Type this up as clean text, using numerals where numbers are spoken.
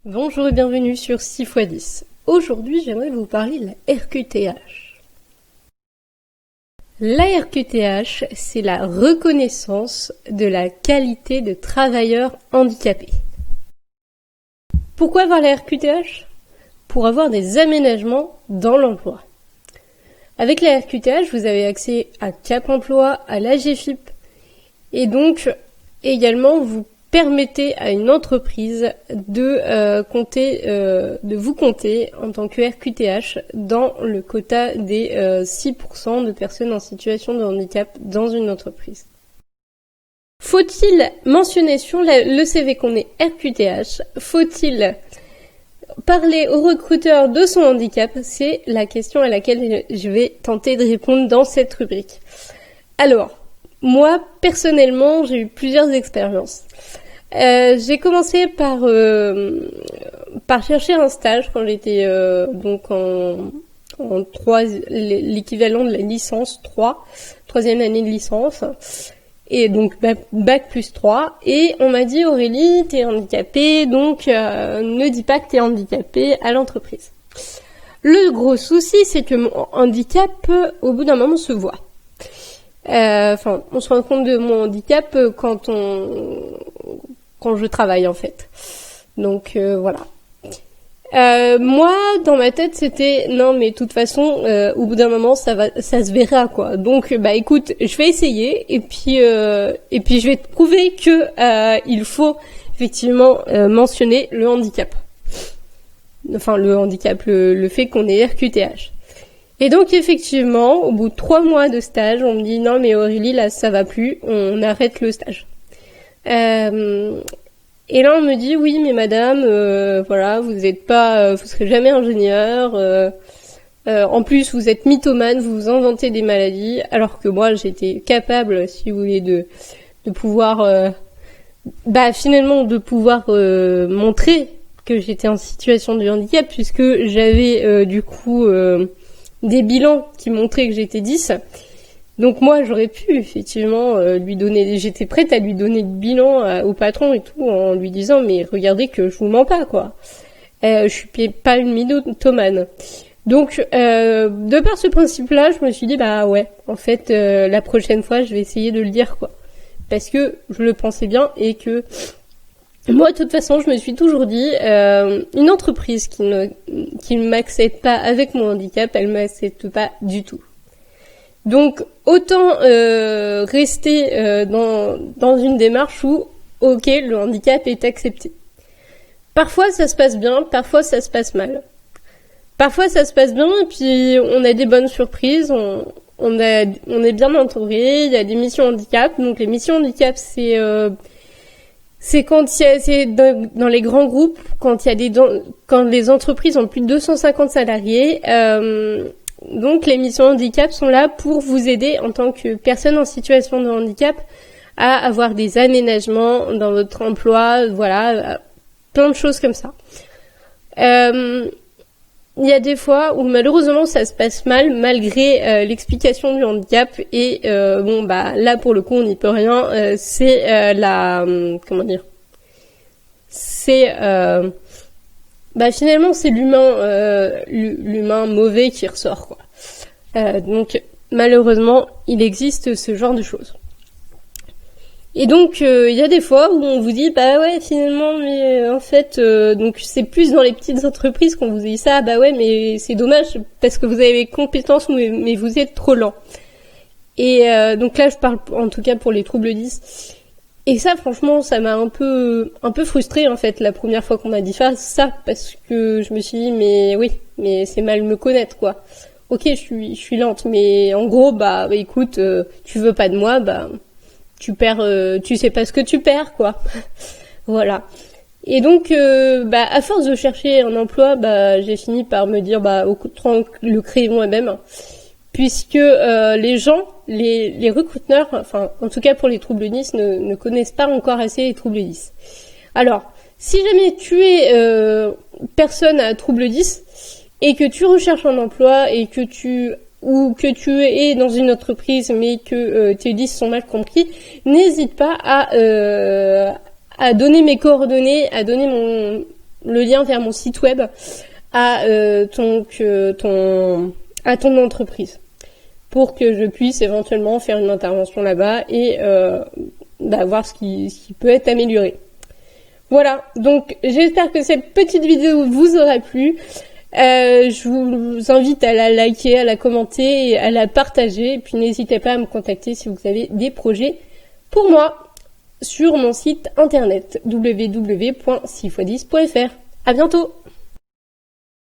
Bonjour et bienvenue sur 6x10. Aujourd'hui, j'aimerais vous parler de la RQTH. La RQTH, c'est la reconnaissance de la qualité de travailleur handicapé. Pourquoi avoir la RQTH ? Pour avoir des aménagements dans l'emploi. Avec la RQTH, vous avez accès à Cap Emploi, à l'AGFIP, et donc également vous permettez à une entreprise de vous compter en tant que RQTH dans le quota des 6% de personnes en situation de handicap dans une entreprise. Faut-il mentionner sur le CV qu'on est RQTH ? Faut-il parler au recruteur de son handicap ? C'est la question à laquelle je vais tenter de répondre dans cette rubrique. Alors, moi, personnellement, j'ai eu plusieurs expériences. J'ai commencé par chercher un stage quand j'étais donc en 3, l'équivalent de la licence 3, troisième année de licence, et donc bac plus 3, et on m'a dit Aurélie, t'es handicapée, donc ne dis pas que t'es handicapée à l'entreprise. Le gros souci, c'est que mon handicap, au bout d'un moment, se voit. On se rend compte de mon handicap quand je travaille en fait. Donc voilà. Moi, dans ma tête, c'était non, mais de toute façon, au bout d'un moment, ça se verra quoi. Donc écoute, je vais essayer et puis je vais te prouver que il faut effectivement mentionner le handicap. Enfin le handicap, le fait qu'on est RQTH. Et donc effectivement, au bout de 3 mois de stage, on me dit non mais Aurélie là ça va plus, on arrête le stage. Et là on me dit oui mais madame, voilà vous serez jamais ingénieur. En plus vous êtes mythomane, vous vous inventez des maladies, alors que moi j'étais capable, si vous voulez, de pouvoir, finalement de pouvoir montrer que j'étais en situation de handicap puisque j'avais du coup des bilans qui montraient que j'étais 10. Donc moi, j'aurais pu effectivement j'étais prête à lui donner le bilan au patron et tout en lui disant mais regardez que je vous mens pas quoi. Je suis pas une mythomane. Donc de par ce principe-là, je me suis dit ouais, en fait la prochaine fois, je vais essayer de le dire quoi. Parce que je le pensais bien et que moi, de toute façon, je me suis toujours dit, une entreprise qui ne m'accepte pas avec mon handicap, elle m'accepte pas du tout. Donc, autant rester dans une démarche où, ok, le handicap est accepté. Parfois, ça se passe bien, parfois, ça se passe mal. Parfois, ça se passe bien, et puis on a des bonnes surprises, on est bien entouré, il y a des missions handicap. Donc, les missions handicap, c'est quand c'est dans les grands groupes, quand les entreprises ont plus de 250 salariés, donc les missions handicap sont là pour vous aider en tant que personne en situation de handicap à avoir des aménagements dans votre emploi, voilà, plein de choses comme ça. Il y a des fois où malheureusement ça se passe mal malgré l'explication du handicap et là pour le coup on n'y peut rien. Finalement c'est l'humain mauvais qui ressort quoi. Donc malheureusement il existe ce genre de choses. Et donc il y a des fois où on vous dit ouais finalement mais en fait donc c'est plus dans les petites entreprises qu'on vous dit ça mais c'est dommage parce que vous avez les compétences mais vous êtes trop lent. Et donc là je parle en tout cas pour les troubles 10. Et ça franchement ça m'a un peu frustrée en fait la première fois qu'on m'a dit ça parce que je me suis dit mais c'est mal me connaître quoi. OK, je suis lente mais en gros écoute tu veux pas de moi tu perds, tu sais pas ce que tu perds, quoi. Voilà. Et donc, à force de chercher un emploi, j'ai fini par me dire, autant le créer moi-même, puisque les gens, les recruteurs, enfin, en tout cas pour les troubles 10, ne connaissent pas encore assez les troubles 10. Alors, si jamais tu es personne à troubles 10 et que tu recherches un emploi et que tu es dans une entreprise mais que tes listes sont mal compris, n'hésite pas à donner mes coordonnées, à donner le lien vers mon site web à à ton entreprise, pour que je puisse éventuellement faire une intervention là-bas et voir ce qui peut être amélioré. Voilà, donc j'espère que cette petite vidéo vous aura plu. Je vous invite à la liker, à la commenter, et à la partager. Et puis n'hésitez pas à me contacter si vous avez des projets pour moi sur mon site internet www.6x10.fr. À bientôt!